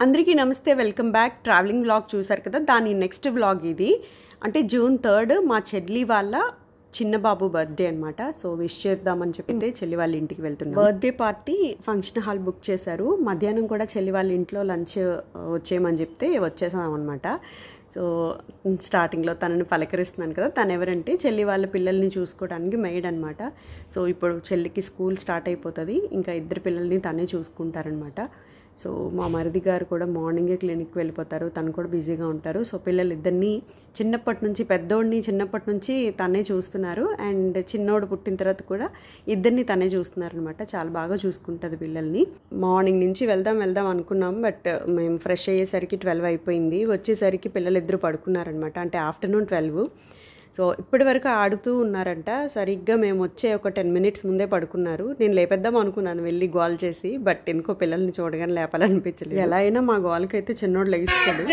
అందరికీ నమస్తే, welcome back. Travelling vlog చూసారు కదా, దాని నెక్స్ట్ వ్లాగ్ ఇది. అంటే June 3 మా చెల్లి వాళ్ళ చిన్న బాబు బర్త్డే అనమాట. సో విష్ చేద్దామని చెప్పింది చెల్లి వాళ్ళ ఇంటికి వెళ్తున్నాం. Birthday party function hall book చేశారు. మధ్యాహ్నం కూడా చెల్లి వాళ్ళ ఇంట్లో లంచ్ వచ్చేయమని చెప్తే వచ్చేసాం అనమాట. సో స్టార్టింగ్లో తనని పలకరిస్తున్నాను కదా, తను ఎవరంటే చెల్లి వాళ్ళ పిల్లల్ని చూసుకోవడానికి మెయిడ్ అనమాట. సో ఇప్పుడు చెల్లికి స్కూల్ స్టార్ట్ అయిపోతుంది, ఇంకా ఇద్దరు పిల్లల్ని తనే చూసుకుంటారనమాట. సో మా మరిది గారు కూడా మార్నింగే క్లినిక్కి వెళ్ళిపోతారు, తను కూడా బిజీగా ఉంటారు. సో పిల్లలిద్దరినీ చిన్నప్పటి నుంచి, పెద్దోడిని చిన్నప్పటి నుంచి తనే చూస్తున్నారు, అండ్ చిన్నోడు పుట్టిన తర్వాత కూడా ఇద్దరిని తనే చూస్తున్నారు అనమాట. చాలా బాగా చూసుకుంటుంది పిల్లల్ని. మార్నింగ్ నుంచి వెళ్దాం అనుకున్నాం, బట్ మేము ఫ్రెష్ అయ్యేసరికి 12 అయిపోయింది. వచ్చేసరికి పిల్లలు ఇద్దరు పడుకున్నారనమాట, అంటే ఆఫ్టర్నూన్ 12. సో ఇప్పటి వరకు ఆడుతూ ఉన్నారంట. సరిగ్గా మేము వచ్చే ఒక 10 minutes ముందే పడుకున్నారు. నేను లేపేద్దాం అనుకున్నాను వెళ్ళి గోల్ చేసి, బట్ ఎందుకో పిల్లల్ని చూడగానే లేపాలనిపించలేదు. ఎలా అయినా మా గోల్కైతే చిన్నోడు లెగిస్తాడు.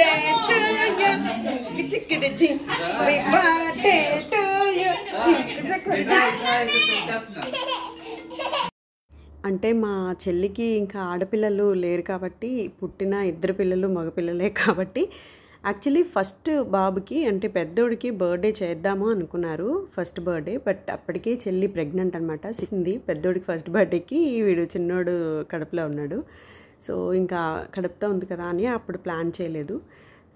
అంటే మా చెల్లికి ఇంకా ఆడపిల్లలు లేరు కాబట్టి, పుట్టిన ఇద్దరు పిల్లలు మగపిల్లలే కాబట్టి యాక్చువల్లీ ఫస్ట్ బాబుకి, అంటే పెద్దోడికి బర్త్డే చేద్దాము అనుకున్నారు, ఫస్ట్ బర్త్డే. బట్ అప్పటికే చెల్లి ప్రెగ్నెంట్ అనమాట. పెద్దోడికి ఫస్ట్ బర్త్డేకి వీడు చిన్నోడు కడుపులో ఉన్నాడు. సో ఇంకా కడుపుతో ఉంది కదా అని అప్పుడు ప్లాన్ చేయలేదు.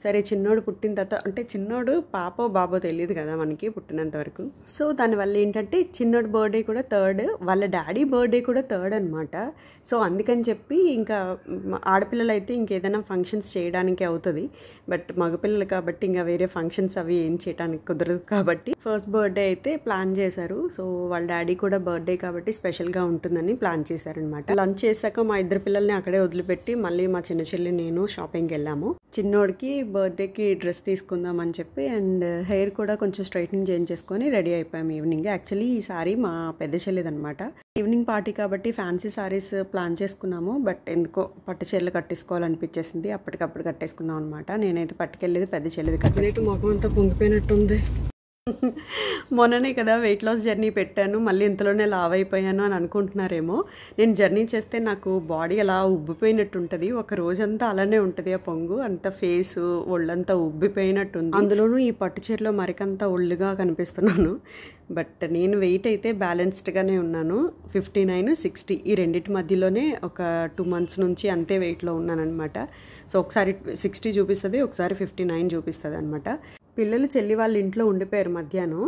సరే చిన్నోడు పుట్టిన తర్వాత, అంటే చిన్నోడు పాపో బాబో తెలియదు కదా మనకి పుట్టినంత వరకు. సో దానివల్ల ఏంటంటే చిన్నోడు బర్త్డే కూడా 3rd, వాళ్ళ డాడీ బర్త్డే కూడా 3rd అనమాట. సో అందుకని చెప్పి ఇంకా ఆడపిల్లలు అయితే ఇంకేదైనా ఫంక్షన్స్ చేయడానికి అవుతుంది, బట్ మగపిల్లలు కాబట్టి ఇంకా వేరే ఫంక్షన్స్ అవి ఏం చేయడానికి కుదరదు కాబట్టి ఫస్ట్ బర్త్డే అయితే ప్లాన్ చేశారు. సో వాళ్ళ డాడీ కూడా బర్త్డే కాబట్టి స్పెషల్గా ఉంటుందని ప్లాన్ చేశారనమాట. లంచ్ చేశాక మా ఇద్దరు పిల్లల్ని అక్కడే వదిలిపెట్టి మళ్ళీ మా చిన్న చెల్లి నేను షాపింగ్కి వెళ్ళాము. చిన్నోడికి బర్త్డేకి డ్రెస్ తీసుకుందాం అని చెప్పి, అండ్ హెయిర్ కూడా కొంచెం స్ట్రైట్నింగ్ చేయించేసుకొని రెడీ అయిపోయాము ఈవినింగ్. యాక్చువల్లీ ఈ సారీ మా పెద్ద చెల్లిదనమాట. ఈవినింగ్ పార్టీ కాబట్టి ఫ్యాన్సీ సారీస్ ప్లాన్ చేసుకున్నాము, బట్ ఎందుకో పట్టు చీరలు కట్టేసుకోవాలనిపించేసింది, అప్పటికప్పుడు కట్టేసుకున్నాం అనమాట. నేనైతే పట్టుకెళ్ళేది పెద్ద చెల్లిది. కట్టినట్టు ముఖం అంతా పొంగిపోయినట్టుంది. మొన్ననే కదా వెయిట్ లాస్ జర్నీ పెట్టాను, మళ్ళీ ఇంతలోనే లావ్ అయిపోయాను అని అనుకుంటున్నారేమో. నేను జర్నీ చేస్తే నాకు బాడీ అలా ఉబ్బిపోయినట్టు ఉంటుంది, ఒక రోజంతా అలానే ఉంటుంది ఆ పొంగు, అంత ఫేసు ఒళ్ళంతా ఉబ్బిపోయినట్టుంది. అందులోనూ ఈ పట్టు చీరలో మరికంతా ఒళ్ళుగా కనిపిస్తున్నాను. బట్ నేను వెయిట్ అయితే బ్యాలెన్స్డ్గానే ఉన్నాను. 59, 60 ఈ రెండింటి మధ్యలోనే ఒక 2 months నుంచి అంతే వెయిట్లో ఉన్నాను అనమాట. సో ఒకసారి 60 చూపిస్తుంది, ఒకసారి 59 చూపిస్తుంది అనమాట. పిల్లలు చెల్లి వాళ్ళ ఇంట్లో ఉండిపోయారు మధ్యాహ్నం.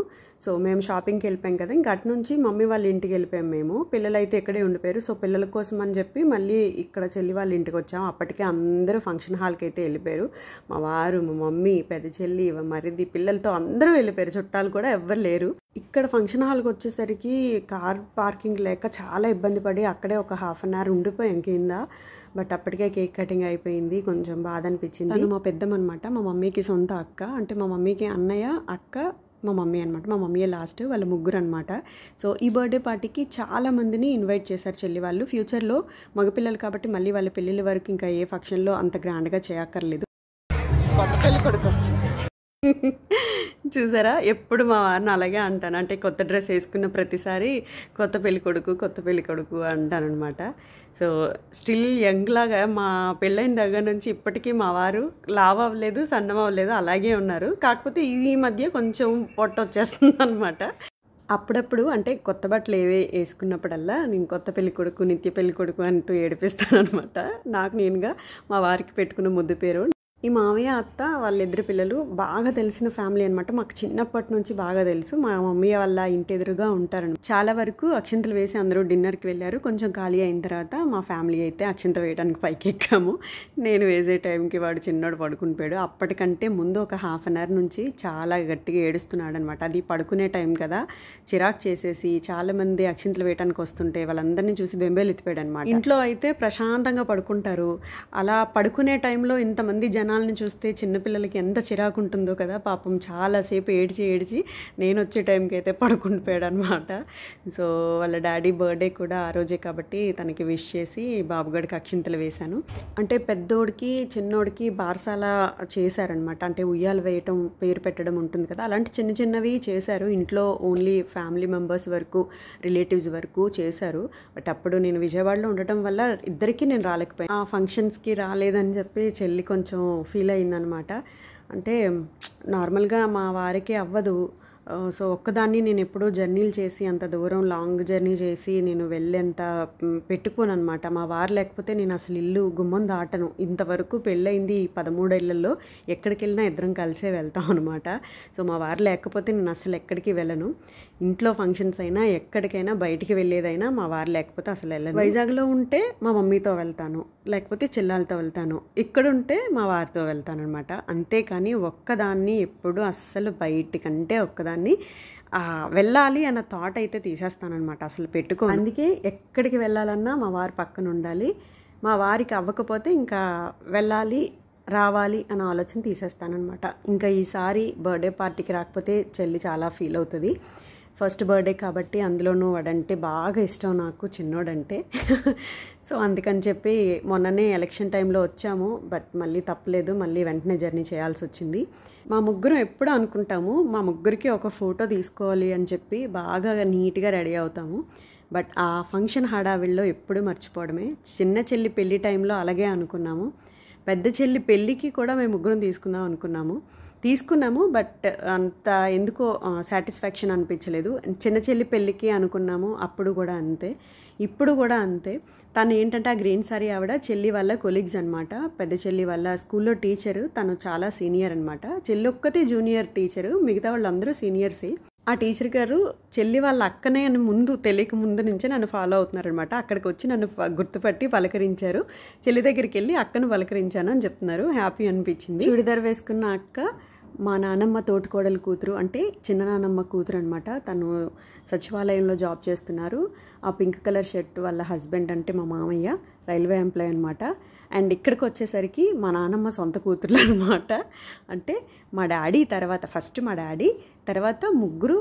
సో మేము షాపింగ్కి వెళ్ళిపోయాం కదా, ఇంకా అటు నుంచి మమ్మీ వాళ్ళ ఇంటికి వెళ్ళిపోయాం మేము. పిల్లలు అయితే ఇక్కడే ఉండిపోయారు. సో పిల్లల కోసం అని చెప్పి మళ్ళీ ఇక్కడ చెల్లి వాళ్ళ ఇంటికి వచ్చాము. అప్పటికే అందరూ ఫంక్షన్ హాల్కి అయితే వెళ్ళిపోయారు. మా వారు, మా మమ్మీ, పెద్ద చెల్లి, మరిది, పిల్లలతో అందరూ వెళ్ళిపోయారు. చుట్టాలు కూడా ఎవ్వరు లేరు. ఇక్కడ ఫంక్షన్ హాల్కి వచ్చేసరికి కార్ పార్కింగ్ లేక చాలా ఇబ్బంది పడి అక్కడే ఒక 1/2 hour ఉండిపోయాం కింద. బట్ అప్పటికే కేక్ కటింగ్ అయిపోయింది, కొంచెం బాధ అనిపించింది. తను మా పెద్దమ్మనమాట, మా మమ్మీకి సొంత అక్క. అంటే మా మమ్మీకి అన్నయ్య, అక్క, మా మమ్మీ అనమాట. మా మమ్మీ లాస్ట్, వాళ్ళ ముగ్గురు అనమాట. సో ఈ బర్త్డే పార్టీకి చాలా మందిని ఇన్వైట్ చేశారు చెల్లి వాళ్ళు. ఫ్యూచర్లో మగపిల్లలు కాబట్టి మళ్ళీ వాళ్ళ పెళ్ళిళ్ళ వరకు ఇంకా ఏ ఫంక్షన్లో అంత గ్రాండ్గా చేయక్కర్లేదు. కొత్త పెళ్ళి కొడుకు చూసారా, ఎప్పుడు మా వారిని అలాగే అంటాను. అంటే కొత్త డ్రెస్ వేసుకున్న ప్రతిసారి కొత్త పెళ్ళి కొడుకు అంటానమాట. సో స్టిల్ యంగ్ లాగా మా పెళ్ళైన దగ్గర నుంచి ఇప్పటికీ మా వారు లావ్ అవ్వలేదు, సన్నం అవ్వలేదు, అలాగే ఉన్నారు. కాకపోతే ఈ మధ్య కొంచెం పొట్ట వచ్చేస్తుంది అనమాట. అప్పుడప్పుడు అంటే కొత్త బట్టలు ఏవే వేసుకున్నప్పుడల్లా నేను కొత్త పెళ్ళి కొడుకు, నిత్య పెళ్ళి కొడుకు అంటూ ఏడిపిస్తాను అనమాట. నాకు నేనుగా మా వారికి పెట్టుకున్న ముద్దు పేరు. ఈ మామయ్య, అత్త, వాళ్ళిద్దరు పిల్లలు బాగా తెలిసిన ఫ్యామిలీ అనమాట. మాకు చిన్నప్పటి నుంచి బాగా తెలుసు. మా మమ్మీ వాళ్ళ ఇంటి ఎదురుగా ఉంటారని చాలా వరకు అక్షంతలు వేసి అందరూ డిన్నర్కి వెళ్ళారు. కొంచెం ఖాళీ అయిన తర్వాత మా ఫ్యామిలీ అయితే అక్షంత వేయడానికి పైకి ఎక్కాము. నేను వేసే టైంకి వాడు చిన్నోడు పడుకుని పోయాడు. అప్పటికంటే ముందు ఒక 1/2 hour నుంచి చాలా గట్టిగా ఏడుస్తున్నాడు అనమాట. అది పడుకునే టైం కదా, చిరాకు చేసేసి చాలామంది అక్షంతలు వేయడానికి వస్తుంటే వాళ్ళందరినీ చూసి బెంబేలు ఎత్తిపోయాడు అనమాట. ఇంట్లో అయితే ప్రశాంతంగా పడుకుంటారు, అలా పడుకునే టైంలో ఇంతమంది జనాలు జనాలను చూస్తే చిన్నపిల్లలకి ఎంత చిరాకు ఉంటుందో కదా. పాపం చాలాసేపు ఏడ్చి నేను వచ్చే టైంకి అయితే పడుకుండిపోయాడు అనమాట. సో వాళ్ళ డాడీ బర్త్డే కూడా ఆ రోజే కాబట్టి తనకి విష్ చేసి బాబుగడికి అక్షింతలు వేశాను. అంటే పెద్దోడికి చిన్నోడికి బారసాల చేశారనమాట. అంటే ఉయ్యాలు వేయటం, పేరు పెట్టడం ఉంటుంది కదా, అలాంటి చిన్న చిన్నవి చేశారు. ఇంట్లో ఓన్లీ ఫ్యామిలీ మెంబర్స్ వరకు, రిలేటివ్స్ వరకు చేశారు. బట్ అప్పుడు నేను విజయవాడలో ఉండటం వల్ల ఇద్దరికీ నేను రాలేకపోయాను. ఆ ఫంక్షన్స్కి రాలేదని చెప్పి చెల్లి కొంచెం ఫీల్ అయిందనమాట. అంటే నార్మల్గా మా వారికి అవ్వదు. సో ఒక్కదాన్ని నేను ఎప్పుడూ జర్నీలు చేసి అంత దూరం లాంగ్ జర్నీ చేసి నేను వెళ్ళేంత పెట్టుకోను అనమాట. మా వారు లేకపోతే నేను అసలు ఇల్లు గుమ్మం దాటను. ఇంతవరకు పెళ్ళయింది 13 ఏళ్లలో ఎక్కడికి వెళ్ళినా ఇద్దరం కలిసే వెళ్తాం అనమాట. సో మా వారు లేకపోతే నేను అసలు ఎక్కడికి వెళ్ళను. ఇంట్లో ఫంక్షన్స్ అయినా ఎక్కడికైనా బయటికి వెళ్ళేదైనా మా వారు లేకపోతే అసలు వెళ్ళను. వైజాగ్లో ఉంటే మా మమ్మీతో వెళ్తాను, లేకపోతే చెల్లెలతో వెళ్తాను. ఇక్కడ ఉంటే మా వారితో వెళ్తాను అనమాట. అంతేకాని ఒక్కదాన్ని ఎప్పుడు అస్సలు బయటికంటే ఒక్కదాన్ని వెళ్ళాలి అన్న థాట్ అయితే తీసేస్తానమాట. అసలు పెట్టుకో. అందుకే ఎక్కడికి వెళ్ళాలన్నా మా వారి పక్కన ఉండాలి. మా వారికి అవ్వకపోతే ఇంకా వెళ్ళాలి రావాలి అన్న ఆలోచన తీసేస్తానమాట. ఇంకా ఈసారి బర్త్డే పార్టీకి రాకపోతే చెల్లి చాలా ఫీల్ అవుతుంది. ఫస్ట్ బర్త్డే కాబట్టి, అందులోనూ వాడంటే బాగా ఇష్టం నాకు, చిన్నోడంటే. సో అందుకని చెప్పి మొన్ననే ఎలక్షన్ టైంలో వచ్చాము. బట్ మళ్ళీ తప్పలేదు, మళ్ళీ వెంటనే జర్నీ చేయాల్సి వచ్చింది. మా ముగ్గురం ఎప్పుడు అనుకుంటాము మా ముగ్గురికి ఒక ఫోటో తీసుకోవాలి అని చెప్పి బాగా నీట్గా రెడీ అవుతాము. బట్ ఆ ఫంక్షన్ హడావిడిలో ఎప్పుడు మర్చిపోవడమే. చిన్న చెల్లి పెళ్లి టైంలో అలాగే అనుకున్నాము. పెద్ద చెల్లి పెళ్ళికి కూడా మేము ముగ్గురం తీసుకున్నాము. బట్ అంత ఎందుకో సాటిస్ఫాక్షన్ అనిపించలేదు. చిన్న చెల్లి పెళ్ళికి అనుకున్నాము, అప్పుడు కూడా అంతే, ఇప్పుడు కూడా అంతే. తను ఏంటంటే ఆ గ్రీన్ సారీ ఆవిడ చెల్లి వాళ్ళ కొలీగ్స్ అనమాట. పెద్ద చెల్లి వాళ్ళ స్కూల్లో టీచరు, తను చాలా సీనియర్ అనమాట. చెల్లి ఒక్కతే జూనియర్ టీచరు, మిగతా వాళ్ళందరూ సీనియర్సే. ఆ టీచర్ గారు చెల్లి వాళ్ళ అక్కనే అని తెలియక ముందు నుంచే నన్ను ఫాలో అవుతున్నారనమాట. అక్కడికి వచ్చి నన్ను గుర్తుపట్టి పలకరించారు. చెల్లి దగ్గరికి వెళ్ళి అక్కను పలకరించాను అని చెప్తున్నారు. హ్యాపీ అనిపించింది. చుడిదార్ వేసుకున్న అక్క మా నానమ్మ తోటికోడలు కూతురు, అంటే చిన్న నానమ్మ కూతురు అనమాట. తను సచివాలయంలో జాబ్ చేస్తున్నారు. ఆ పింక్ కలర్ షర్ట్ వాళ్ళ హస్బెండ్, అంటే మా మామయ్య, రైల్వే ఎంప్లాయ్ అనమాట. అండ్ ఇక్కడికి వచ్చేసరికి మా నానమ్మ సొంత కూతుర్లు అనమాట. అంటే మా డాడీ తర్వాత, ఫస్ట్ మా డాడీ, తర్వాత ముగ్గురు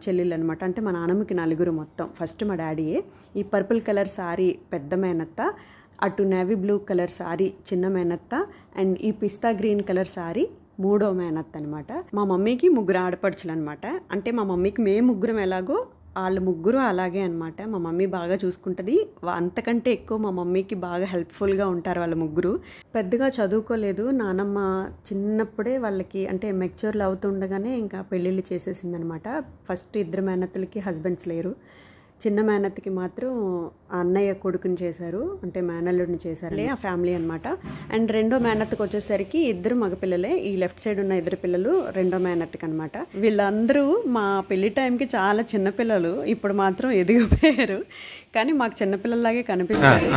చెల్లెళ్ళు అనమాట. అంటే మా నానమ్మకి 4 మొత్తం. ఫస్ట్ మా డాడీయే. ఈ పర్పుల్ కలర్ సారీ పెద్ద మేనత్త, అటు నేవీ బ్లూ కలర్ సారీ చిన్న మేనత్త, అండ్ ఈ పిస్తా గ్రీన్ కలర్ సారీ 3వ మేనత్త అనమాట. మా మమ్మీకి 3 ఆడపడుచులు అనమాట. అంటే మా మమ్మీకి మేము ముగ్గురం ఎలాగో వాళ్ళు ముగ్గురు అలాగే అనమాట. మా మమ్మీ బాగా చూసుకుంటుంది. అంతకంటే ఎక్కువ మా మమ్మీకి బాగా హెల్ప్ఫుల్గా ఉంటారు వాళ్ళ ముగ్గురు. పెద్దగా చదువుకోలేదు. నానమ్మ చిన్నప్పుడే వాళ్ళకి అంటే మెచ్యూర్లు అవుతుండగానే ఇంకా పెళ్ళిళ్ళు చేసేసిందనమాట. ఫస్ట్ 2 మేనత్తలకి హస్బెండ్స్ లేరు. చిన్న మేనత్తకి మాత్రం అన్నయ్య కొడుకుని చేశారు, అంటే మేనల్లుడిని చేశారు. ఆ ఫ్యామిలీ అనమాట. అండ్ 2వ మేనత్తకి వచ్చేసరికి 2 మగపిల్లలే. ఈ లెఫ్ట్ సైడ్ ఉన్న 2 పిల్లలు 2వ మేనత్తకి అనమాట. వీళ్ళందరూ మా పెళ్లి టైంకి చాలా చిన్నపిల్లలు, ఇప్పుడు మాత్రం ఎదిగిపోయారు. కానీ మాకు చిన్నపిల్లలాగే కనిపిస్తారు.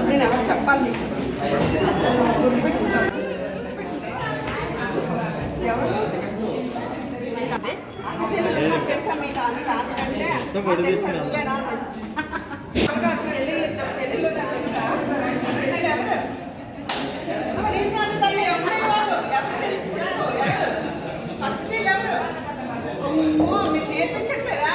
నేను ఎవరు చెప్పాలి తెలుసా మీకు? నేర్పించట్లేదా?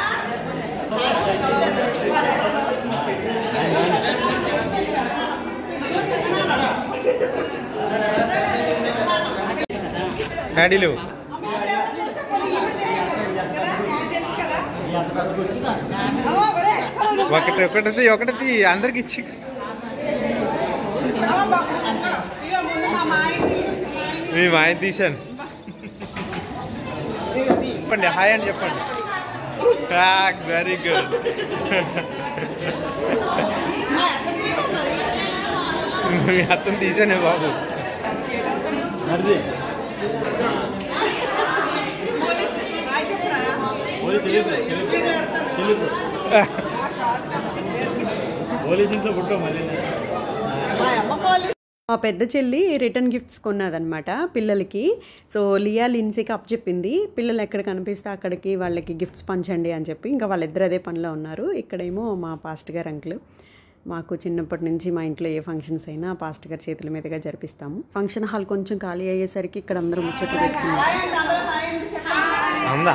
డాడీలు ఒకటి అందరికి ఇచ్చి మీ మా ఆయన తీశాను. చెప్పండి హాయ్ అని చెప్పండి. Very good. మీ అత్తను తీసానే బాబు. పోలీసు ఇంట్లో పుట్టో మళ్ళీ మా పెద్ద చెల్లి రిటర్న్ గిఫ్ట్స్ కొన్నదనమాట పిల్లలకి. సో లియా లిన్సీకి అప్పచెప్పింది, పిల్లలు ఎక్కడ కనిపిస్తే అక్కడికి వాళ్ళకి గిఫ్ట్స్ పంచండి అని చెప్పి. ఇంకా వాళ్ళిద్దరు అదే పనిలో ఉన్నారు. ఇక్కడేమో మా పాస్టర్ గారు అంకుల్. మాకు చిన్నప్పటి నుంచి మా ఇంట్లో ఏ ఫంక్షన్స్ అయినా పాస్టర్ గారి చేతుల మీదుగా జరిపిస్తాము. ఫంక్షన్ హాల్ కొంచెం ఖాళీ అయ్యేసరికి ఇక్కడ అందరూ ముచ్చట్లు పెట్టుకున్నారు.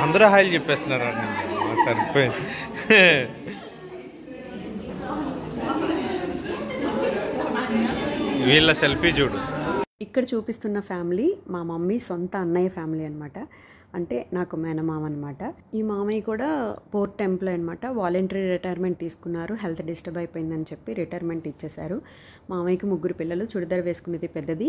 అందరూ హాయిలు చెప్పేస్తున్నారు. సరిపోయింది. వీళ్ళ సెల్ఫీ చూడు. ఇక్కడ చూపిస్తున్న ఫ్యామిలీ మా మమ్మీ సొంత అన్నయ్య ఫ్యామిలీ అనమాట. అంటే నాకు మేనమామ అనమాట. ఈ మామయ్య కూడా పోర్ట్ ఎంప్లాయ్ అనమాట. వాలంటరీ రిటైర్మెంట్ తీసుకున్నారు. హెల్త్ డిస్టర్బ్ అయిపోయిందని చెప్పి రిటైర్మెంట్ ఇచ్చేశారు. మామయ్యకి 3 పిల్లలు. చుడిదార్ వేసుకునేది పెద్దది,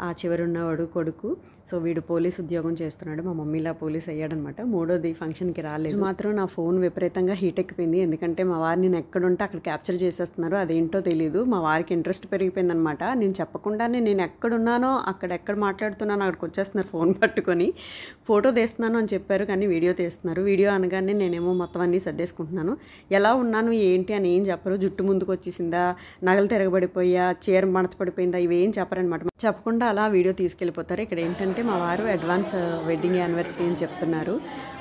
ఆ చివరున్నవాడు కొడుకు. సో వీడు పోలీస్ ఉద్యోగం చేస్తున్నాడు. మా మమ్మీలా పోలీస్ అయ్యాడనమాట. 3వది ఫంక్షన్కి రాలేదు. మాత్రం నా ఫోన్ విపరీతంగా హీట్ ఎక్కిపోయింది. ఎందుకంటే మా వారు నేను ఎక్కడుంటే అక్కడ క్యాప్చర్ చేసేస్తున్నారు. అదేంటో తెలియదు. మా వారికి ఇంట్రెస్ట్ పెరిగిపోయిందనమాట. నేను చెప్పకుండానే నేను ఎక్కడున్నానో ఎక్కడ మాట్లాడుతున్నానో అక్కడికి వచ్చేస్తున్నారు ఫోన్ పట్టుకొని. ఫోటో తీస్తున్నాను అని చెప్పారు కానీ వీడియో తీస్తున్నారు. వీడియో అనగానే నేనేమో మొత్తం అన్నీ సర్దేసుకుంటున్నాను. ఎలా ఉన్నాను ఏంటి అని ఏం చెప్పరు. జుట్టు ముందుకు వచ్చేసిందా, నగలు తిరగబడిపోయా, చీర మడత పడిపోయిందా, ఇవేం చెప్పరనమాట. చెప్పకుండా అలా వీడియో తీసుకెళ్ళిపోతారు. ఇక్కడ ఏంటంటే మా వారు అడ్వాన్స్ వెడ్డింగ్ యానివర్సరీ అని చెప్తున్నారు.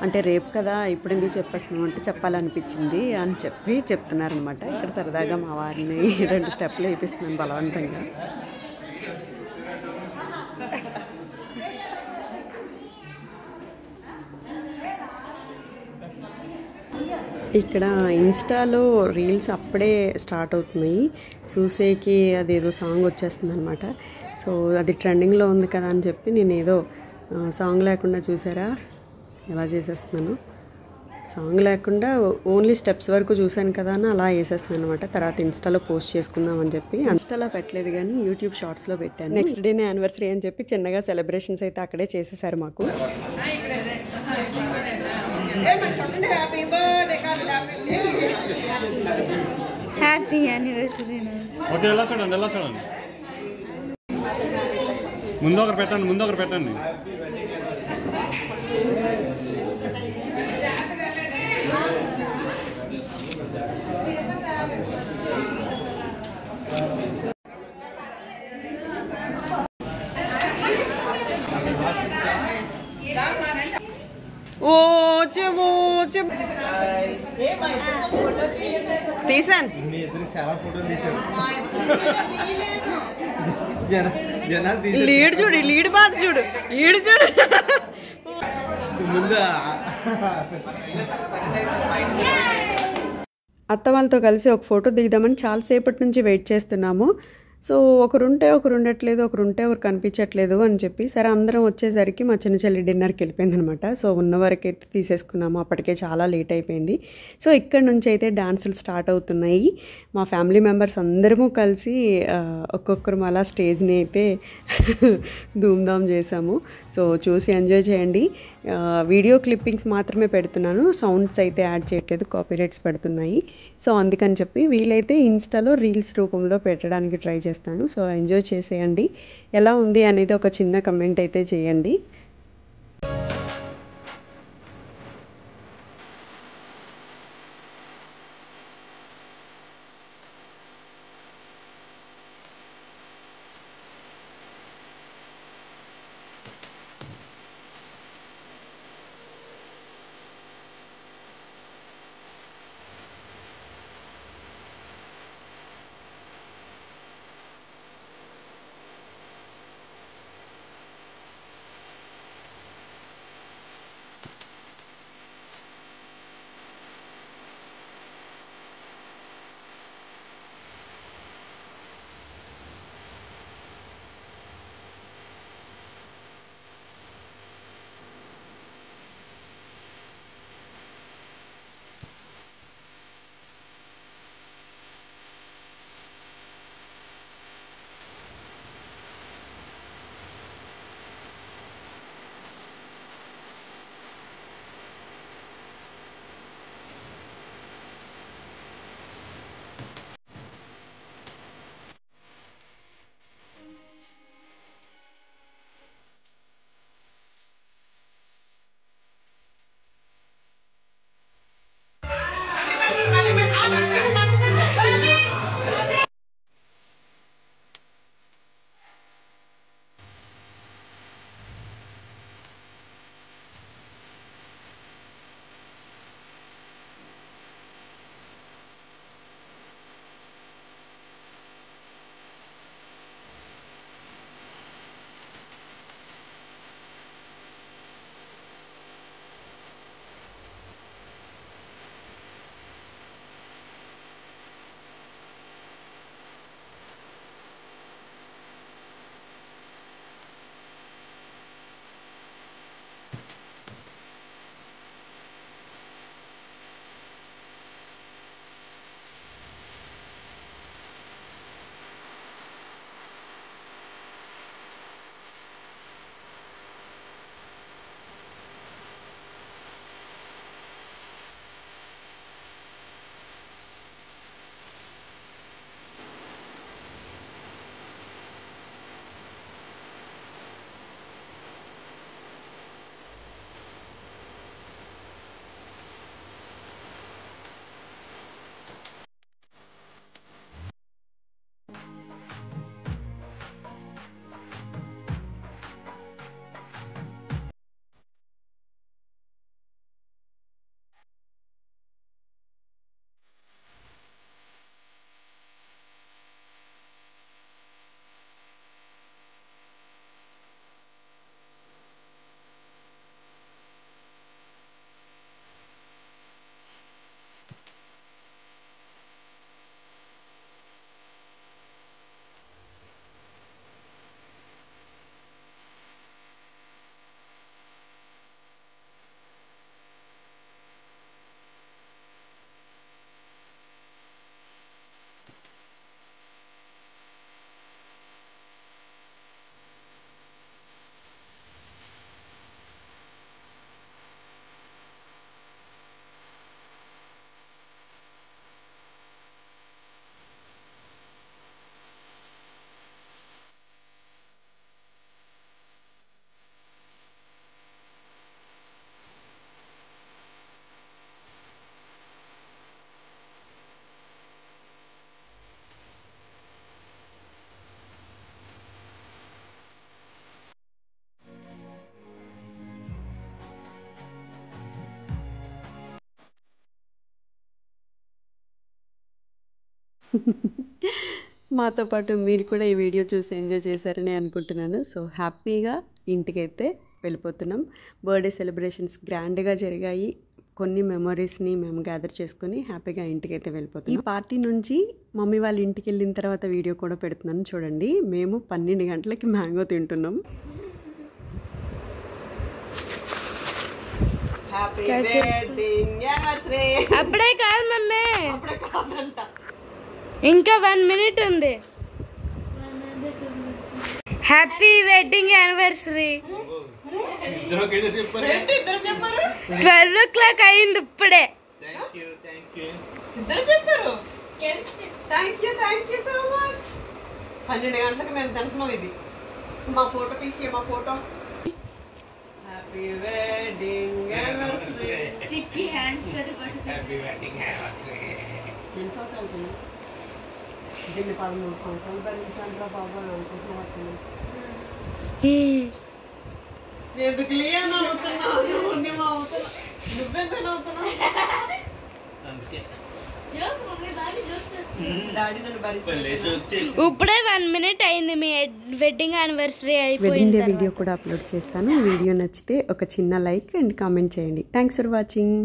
అంటే రేపు కదా, ఇప్పుడు ఎందుకు చెప్పేస్తున్నాం అంటే చెప్పాలనిపించింది అని చెప్పి చెప్తున్నారనమాట. ఇక్కడ సరదాగా మా వారిని 2 స్టెప్లు వేపిస్తున్నాను బలవంతంగా. ఇక్కడ ఇన్స్టాలో రీల్స్ అప్పుడే స్టార్ట్ అవుతున్నాయి. చూసేకి అదేదో సాంగ్ వచ్చేస్తుంది అనమాట. సో అది ట్రెండింగ్లో ఉంది కదా అని చెప్పి నేను ఏదో సాంగ్ లేకుండా చూసారా ఎలా చేసేస్తున్నాను. సాంగ్ లేకుండా ఓన్లీ స్టెప్స్ వరకు చూశాను కదా అని అలా వేసేస్తున్నాను అనమాట. తర్వాత ఇన్స్టాలో పోస్ట్ చేసుకుందాం అని చెప్పి ఇన్స్టాలో పెట్టలేదు కానీ యూట్యూబ్ షార్ట్స్లో పెట్టాను. నెక్స్ట్ డేనే యానివర్సరీ అని చెప్పి చిన్నగా సెలబ్రేషన్స్ అయితే అక్కడే చేసేసారు మాకు. Happy anniversary. ఓకే, ఎలా చూడండి. ముందు ఒకరు పెట్టండి. తీసాను. లీడ్ చూడు, లీడ్ బాధ చూడు, ఈడు చూడు. అత్త వాళ్ళతో కలిసి ఒక ఫోటో దిగుదామని చాలాసేపటి నుంచి వెయిట్ చేస్తున్నాము. సో ఒకరుంటే ఒకరు ఉండట్లేదు, ఒకరుంటే ఒకరు కనిపించట్లేదు అని చెప్పి సరే అందరం వచ్చేసరికి మా చిన్న చెల్లి డిన్నర్కి వెళ్ళిపోయింది అనమాట. సో ఉన్న వరకైతే తీసేసుకున్నాము. అప్పటికే చాలా లేట్ అయిపోయింది. సో ఇక్కడ నుంచి అయితే డాన్సులు స్టార్ట్ అవుతున్నాయి. మా ఫ్యామిలీ మెంబర్స్ అందరము కలిసి ఒక్కొక్కరు అలా స్టేజ్ని అయితే ధూమ్ధామ్ చేసాము. సో చూసి ఎంజాయ్ చేయండి. వీడియో క్లిప్పింగ్స్ మాత్రమే పెడుతున్నాను, సౌండ్స్ అయితే యాడ్ చేయట్లేదు, కాపీరైట్స్ పెడుతున్నాయి. సో అందుకని చెప్పి వీలైతే ఇన్స్టాలో రీల్స్ రూపంలో పెట్టడానికి ట్రై చేస్తాను. సో ఎంజాయ్ చేసేయండి. ఎలా ఉంది అనేది ఒక చిన్న కమెంట్ అయితే చేయండి. మాతో పాటు మీరు కూడా ఈ వీడియో చూసి ఎంజాయ్ చేశారని అనుకుంటున్నాను. సో హ్యాపీగా ఇంటికైతే వెళ్ళిపోతున్నాం. బర్త్డే సెలబ్రేషన్స్ గ్రాండ్గా జరిగాయి. కొన్ని మెమరీస్ని మేము గ్యాదర్ చేసుకొని హ్యాపీగా ఇంటికైతే వెళ్ళిపోతాం. ఈ పార్టీ నుంచి మమ్మీ వాళ్ళ ఇంటికి వెళ్ళిన తర్వాత వీడియో కూడా పెడుతున్నాను చూడండి. మేము 12 గంటలకి మ్యాంగో తింటున్నాం. అప్పుడే కాదు మమ్మీ, ఇంకా 1 minute ఉంది. Happy wedding anniversary. 12 o'clock అయింది ఇప్పుడే. ఇద్దరు చెప్పారు. Thank you so much. 12 గంటలకు మేము తింటున్నాం. ఇది మా ఫోటో తీసి మా photo. Happy wedding anniversary. Sticky hands happy wedding anniversary. ఎన్ని సంవత్సరాలు చిన్న? దీన్ని 13 సంవత్సరాలు భరించాను బాబా అనుకుంటున్నా వచ్చింది. ఎందుకు అవుతున్నావు? నువ్వెంత అవుతున్నావు? ఇప్పుడే 1 minute అయింది. మీ వెడ్డింగ్ యానివర్సరీ అయిపోయింది. వెడ్డింగ్ డే వీడియో కూడా అప్లోడ్ చేస్తాను. వీడియో నచ్చితే ఒక చిన్న లైక్ అండ్ కామెంట్ చేయండి. Thanks for watching.